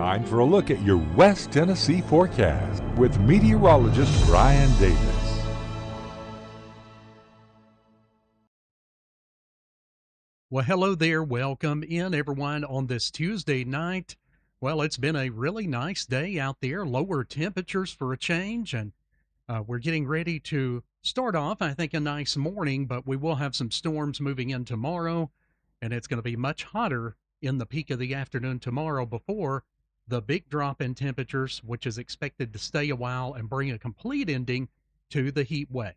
Time for a look at your West Tennessee forecast with meteorologist Brian Davis. Well, hello there. Welcome in, everyone, on this Tuesday night. Well, it's been a really nice day out there, lower temperatures for a change, and we're getting ready to start off, I think, a nice morning, but we will have some storms moving in tomorrow, and it's going to be much hotter in the peak of the afternoon tomorrow before the big drop in temperatures, which is expected to stay a while and bring a complete ending to the heat wave.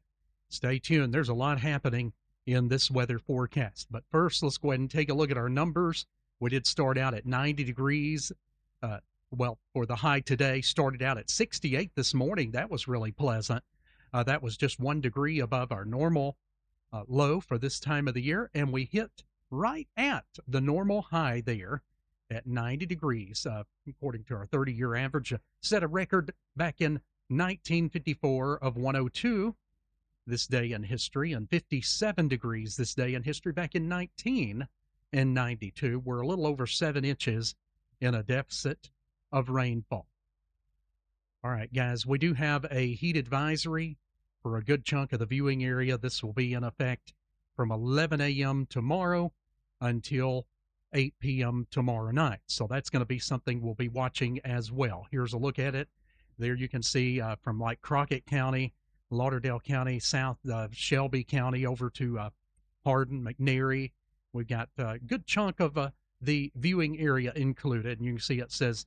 Stay tuned. There's a lot happening in this weather forecast. But first, let's go ahead and take a look at our numbers. We did start out at 90 degrees. For the high today, started out at 68 this morning. That was really pleasant. That was just 1 degree above our normal low for this time of the year, and we hit right at the normal high there at 90 degrees, according to our 30-year average. Set a record back in 1954 of 102 this day in history, and 57 degrees this day in history back in 1992. We're a little over 7 inches in a deficit of rainfall. All right, guys, we do have a heat advisory for a good chunk of the viewing area. This will be in effect from 11 a.m. tomorrow until 8 p.m. tomorrow night. So that's going to be something we'll be watching as well. Here's a look at it. There you can see from like Crockett County, Lauderdale County, South Shelby County over to Hardin, McNairy. We've got a good chunk of the viewing area included. And you can see it says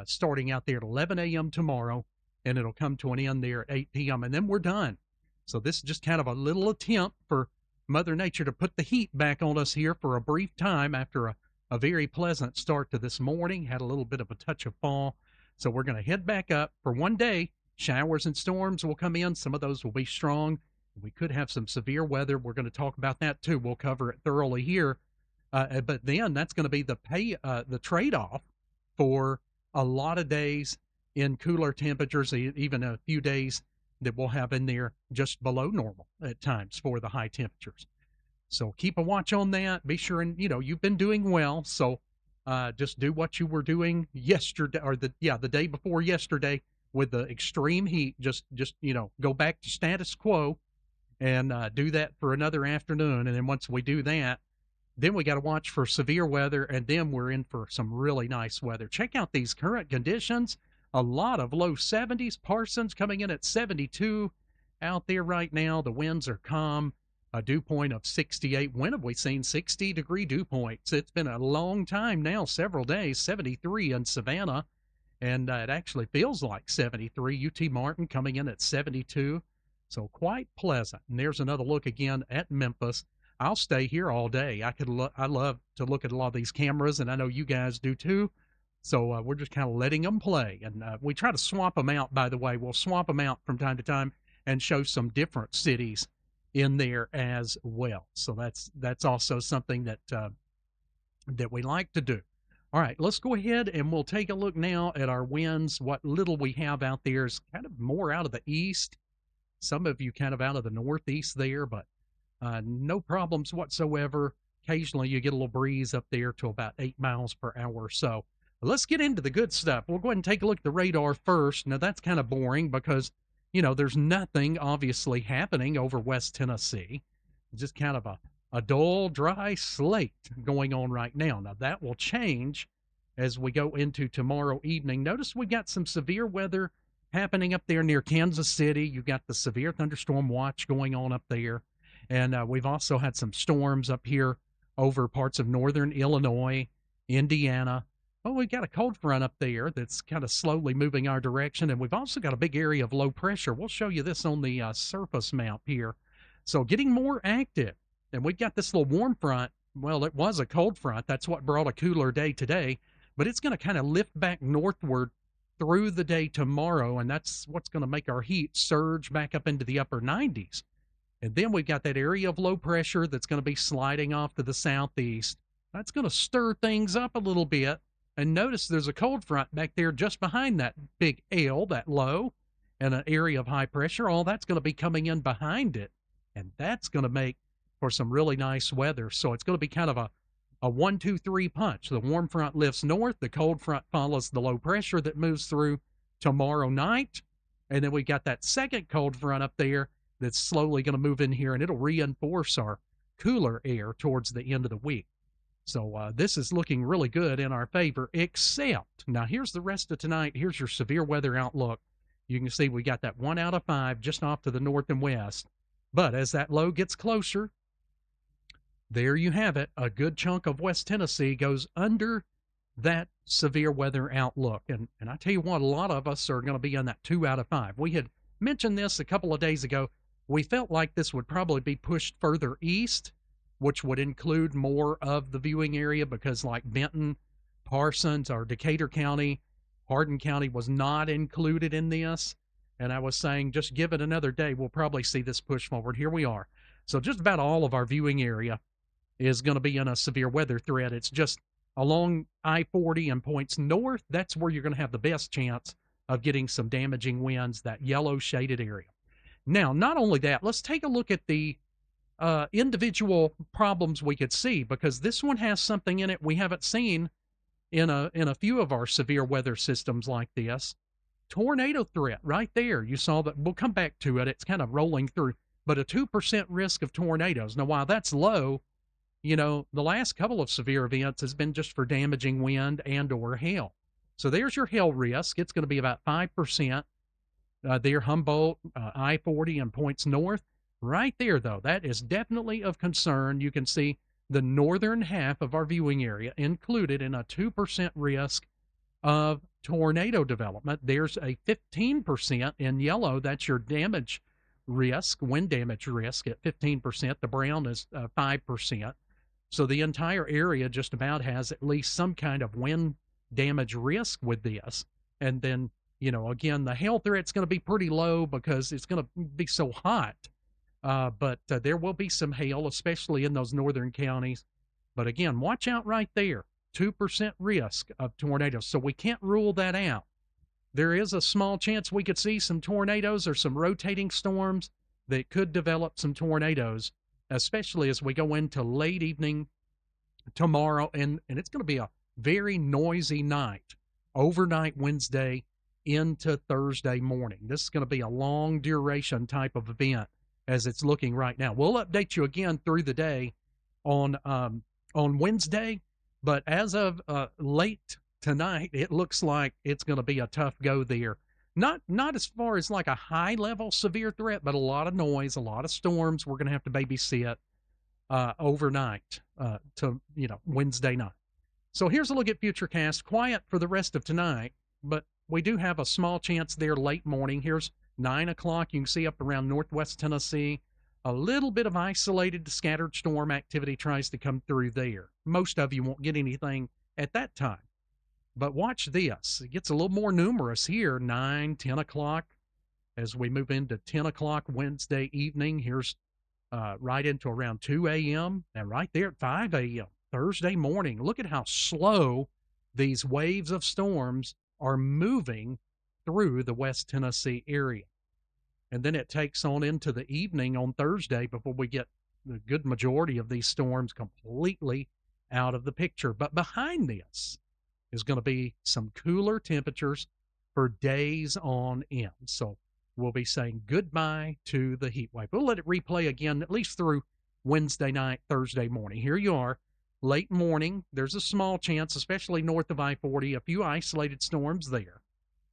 starting out there at 11 a.m. tomorrow, and it'll come to an end there at 8 p.m. And then we're done. So this is just kind of a little attempt for Mother Nature to put the heat back on us here for a brief time after a very pleasant start to this morning. Had a little bit of a touch of fall. So we're going to head back up for one day. Showers and storms will come in. Some of those will be strong. We could have some severe weather. We're going to talk about that too. We'll cover it thoroughly here. But then that's going to be the trade-off for a lot of days in cooler temperatures, even a few days that we'll have in there just below normal at times for the high temperatures. So keep a watch on that. Be sure and, you've been doing well. So just do what you were doing yesterday or the day before yesterday with the extreme heat. Just go back to status quo and do that for another afternoon. And then once we do that, then we got to watch for severe weather, and then we're in for some really nice weather. Check out these current conditions. A lot of low 70s. Parsons coming in at 72 out there right now. The winds are calm. A dew point of 68. When have we seen 60-degree dew points? It's been a long time now, several days. 73 in Savannah, and it actually feels like 73. UT Martin coming in at 72. So quite pleasant. And there's another look again at Memphis. I'll stay here all day. I love to look at a lot of these cameras, and I know you guys do too. So we're just kind of letting them play. And we try to swap them out, by the way. We'll swap them out from time to time and show some different cities in there as well. So that's also something that we like to do. All right, let's go ahead and we'll take a look now at our winds. What little we have out there is kind of more out of the east. Some of you kind of out of the northeast there, but no problems whatsoever. Occasionally you get a little breeze up there to about 8 miles per hour or so. Let's get into the good stuff. We'll go ahead and take a look at the radar first. Now, that's kind of boring because, there's nothing obviously happening over West Tennessee. Just kind of a dull, dry slate going on right now. Now, that will change as we go into tomorrow evening. Notice we got some severe weather happening up there near Kansas City. You've got the severe thunderstorm watch going on up there. And we've also had some storms up here over parts of northern Illinois, Indiana. Well, we've got a cold front up there that's kind of slowly moving our direction, and we've also got a big area of low pressure. We'll show you this on the surface map here. So getting more active, and we've got this little warm front. Well, it was a cold front. That's what brought a cooler day today, but it's going to kind of lift back northward through the day tomorrow, and that's what's going to make our heat surge back up into the upper 90s. And then we've got that area of low pressure that's going to be sliding off to the southeast. That's going to stir things up a little bit. And notice there's a cold front back there just behind that big L, that low, and an area of high pressure. All that's going to be coming in behind it. And that's going to make for some really nice weather. So it's going to be kind of a a 1-2-3 punch. The warm front lifts north, the cold front follows the low pressure that moves through tomorrow night, and then we got that second cold front up there that's slowly going to move in here, and it'll reinforce our cooler air towards the end of the week. So this is looking really good in our favor, except now here's the rest of tonight. Here's your severe weather outlook. You can see we got that 1 out of 5 just off to the north and west. But as that low gets closer, there you have it. A good chunk of West Tennessee goes under that severe weather outlook. And I tell you what, a lot of us are going to be on that 2 out of 5. We had mentioned this a couple of days ago. We felt like this would probably be pushed further east, which would include more of the viewing area, because like Benton, Parsons, or Decatur County, Hardin County was not included in this. And I was saying, just give it another day, we'll probably see this push forward. Here we are. So just about all of our viewing area is going to be in a severe weather threat. It's just along I-40 and points north. That's where you're going to have the best chance of getting some damaging winds, that yellow shaded area. Now, not only that, let's take a look at the individual problems we could see, because this one has something in it we haven't seen in a few of our severe weather systems like this. Tornado threat right there. You saw that. We'll come back to it. It's kind of rolling through, but a 2% risk of tornadoes. Now, while that's low, you know, the last couple of severe events has been just for damaging wind and or hail. So there's your hail risk. It's going to be about 5% there, Humboldt, I-40 and points north. Right there, though, that is definitely of concern. You can see the northern half of our viewing area included in a 2% risk of tornado development. There's a 15% in yellow. That's your damage risk, wind damage risk at 15%. The brown is 5%. So the entire area just about has at least some kind of wind damage risk with this. And then, you know, again, the hail threat's going to be pretty low because it's going to be so hot. But there will be some hail, especially in those northern counties. But again, watch out right there. 2% risk of tornadoes. So we can't rule that out. There is a small chance we could see some tornadoes or some rotating storms that could develop some tornadoes, especially as we go into late evening tomorrow. And it's going to be a very noisy night, overnight Wednesday into Thursday morning. This is going to be a long duration type of event as it's looking right now. We'll update you again through the day on Wednesday. But as of late tonight, it looks like it's going to be a tough go there. Not as far as like a high-level severe threat, but a lot of noise, a lot of storms we're going to have to babysit overnight to, you know, Wednesday night. So here's a look at Futurecast. Quiet for the rest of tonight, but we do have a small chance there late morning. Here's 9 o'clock. You can see up around northwest Tennessee. A little bit of isolated scattered storm activity tries to come through there. Most of you won't get anything at that time. But watch this. It gets a little more numerous here, 9, 10 o'clock. As we move into 10 o'clock Wednesday evening, here's right into around 2 a.m. and right there at 5 a.m. Thursday morning. Look at how slow these waves of storms are moving through the West Tennessee area. And then it takes on into the evening on Thursday before we get the good majority of these storms completely out of the picture. But behind this is going to be some cooler temperatures for days on end. So we'll be saying goodbye to the heat wave. We'll let it replay again, at least through Wednesday night, Thursday morning. Here you are, late morning. There's a small chance, especially north of I-40, a few isolated storms there.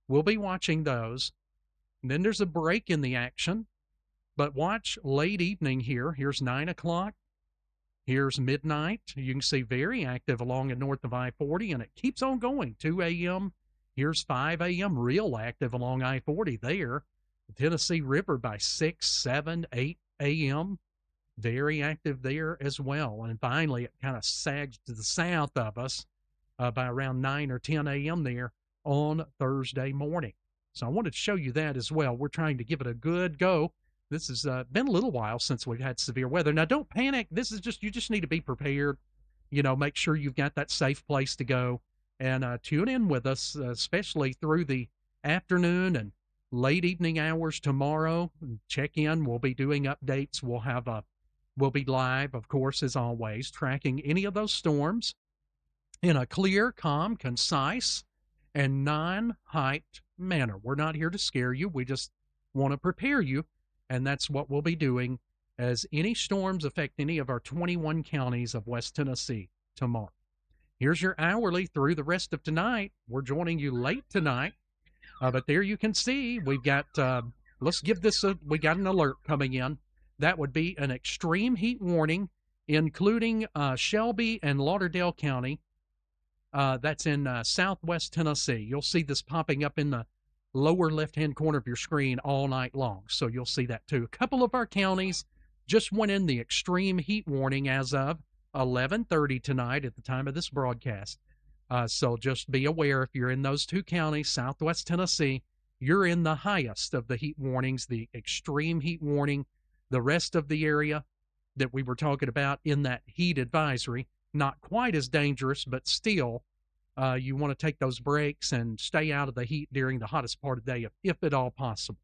We'll be watching those. And then there's a break in the action. But watch late evening here. Here's 9 o'clock. Here's midnight. You can see very active along and north of I-40, and it keeps on going. 2 a.m. Here's 5 a.m. real active along I-40 there. The Tennessee River by 6, 7, 8 a.m. Very active there as well. And finally, it kind of sags to the south of us by around 9 or 10 a.m. there on Thursday morning. So I wanted to show you that as well. We're trying to give it a good go. This has been a little while since we've had severe weather. Now, don't panic. This is just, you just need to be prepared. You know, make sure you've got that safe place to go. And tune in with us, especially through the afternoon and late evening hours tomorrow. Check in. We'll be doing updates. We'll have We'll be live, of course, as always, tracking any of those storms in a clear, calm, concise, and non-hyped manner. We're not here to scare you. We just want to prepare you, and that's what we'll be doing as any storms affect any of our 21 counties of West Tennessee tomorrow. Here's your hourly through the rest of tonight. We're joining you late tonight, but there you can see we've got, let's give this we got an alert coming in. That would be an extreme heat warning, including Shelby and Lauderdale County. That's in southwest Tennessee. You'll see this popping up in the lower left-hand corner of your screen all night long, so you'll see that too. A couple of our counties just went in the extreme heat warning as of 11:30 tonight at the time of this broadcast. So just be aware if you're in those two counties, southwest Tennessee, you're in the highest of the heat warnings, the extreme heat warning. The rest of the area that we were talking about in that heat advisory, not quite as dangerous, but still, you want to take those breaks and stay out of the heat during the hottest part of the day, if at all possible.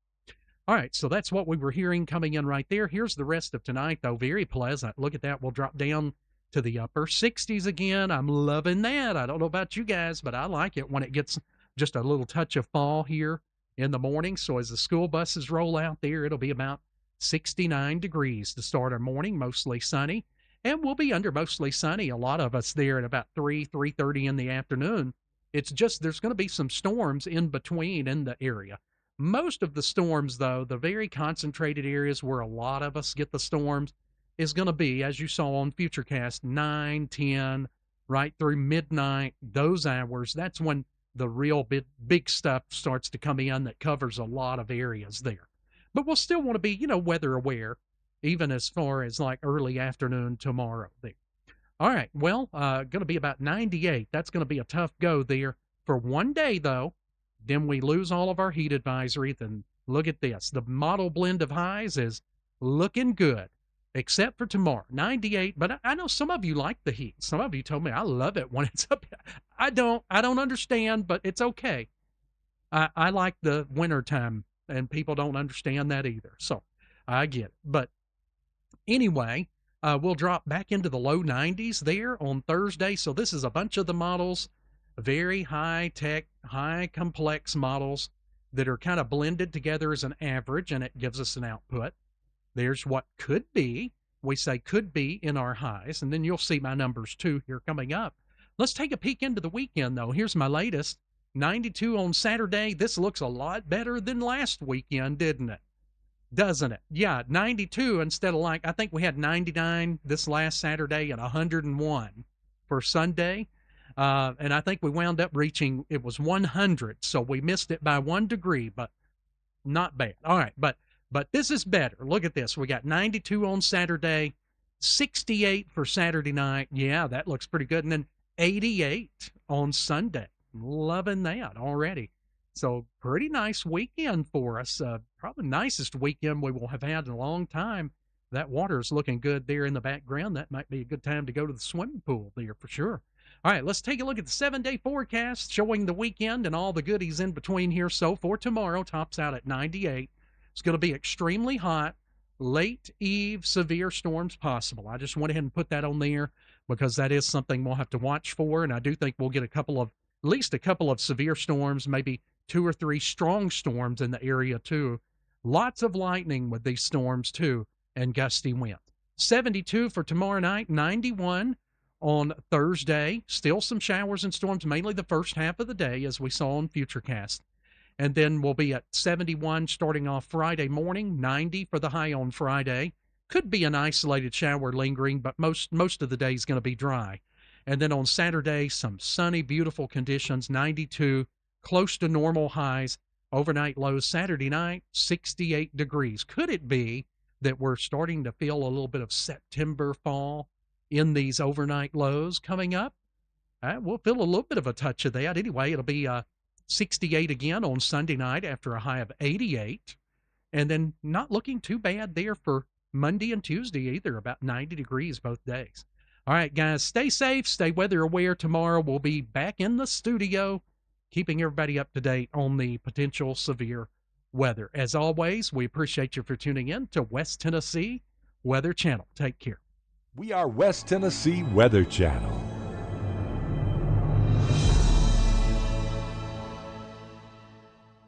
All right, so that's what we were hearing coming in right there. Here's the rest of tonight, though. Very pleasant. Look at that. We'll drop down to the upper 60s again. I'm loving that. I don't know about you guys, but I like it when it gets just a little touch of fall here in the morning. So as the school buses roll out there, it'll be about 69 degrees to start our morning, mostly sunny. And we'll be under mostly sunny, a lot of us there at about 3:30 in the afternoon. It's just there's going to be some storms in between in the area. Most of the storms, though, the very concentrated areas where a lot of us get the storms, is going to be, as you saw on Futurecast, 9, 10, right through midnight, those hours. That's when the real big stuff starts to come in that covers a lot of areas there. But we'll still want to be, weather aware, even as far as like early afternoon tomorrow there. All right, well, going to be about 98. That's going to be a tough go there for one day, though. Then we lose all of our heat advisory. Then look at this. The model blend of highs is looking good, except for tomorrow, 98. But I know some of you like the heat. Some of you told me I love it when it's up. I don't understand, but it's okay. I like the wintertime, and people don't understand that either. So I get it. But anyway, we'll drop back into the low 90s there on Thursday. So this is a bunch of the models, very high-tech, high-complex models that are kind of blended together as an average, and it gives us an output. There's what could be. We say could be in our highs, and then you'll see my numbers too here coming up. Let's take a peek into the weekend, though. Here's my latest. 92 on Saturday. This looks a lot better than last weekend, didn't it? Doesn't it? Yeah, 92 instead of I think we had 99 this last Saturday and 101 for Sunday. And I think we wound up reaching, it was 100. So we missed it by 1 degree, but not bad. All right. But this is better. Look at this. We got 92 on Saturday, 68 for Saturday night. Yeah, that looks pretty good. And then 88 on Sunday. Loving that already. So pretty nice weekend for us. Probably the nicest weekend we will have had in a long time. That water is looking good there in the background. That might be a good time to go to the swimming pool there for sure. All right, let's take a look at the 7-day forecast showing the weekend and all the goodies in between here. So for tomorrow, tops out at 98. It's going to be extremely hot. Late eve severe storms possible. I just went ahead and put that on there because that is something we'll have to watch for. And I do think we'll get at least a couple of severe storms, maybe 2 or 3 strong storms in the area too. Lots of lightning with these storms too, and gusty wind. 72 for tomorrow night, 91 on Thursday. Still some showers and storms, mainly the first half of the day, as we saw on Futurecast. And then we'll be at 71 starting off Friday morning, 90 for the high on Friday. Could be an isolated shower lingering, but most of the day is going to be dry. And then on Saturday, some sunny, beautiful conditions, 92, close to normal highs. Overnight lows Saturday night, 68 degrees. Could it be that we're starting to feel a little bit of September fall in these overnight lows coming up? We'll feel a little bit of a touch of that. Anyway, it'll be 68 again on Sunday night after a high of 88. And then not looking too bad there for Monday and Tuesday either, about 90 degrees both days. All right, guys, stay safe, stay weather aware. Tomorrow we'll be back in the studio, keeping everybody up to date on the potential severe weather. As always, we appreciate you for tuning in to West Tennessee Weather Channel. Take care. We are West Tennessee Weather Channel.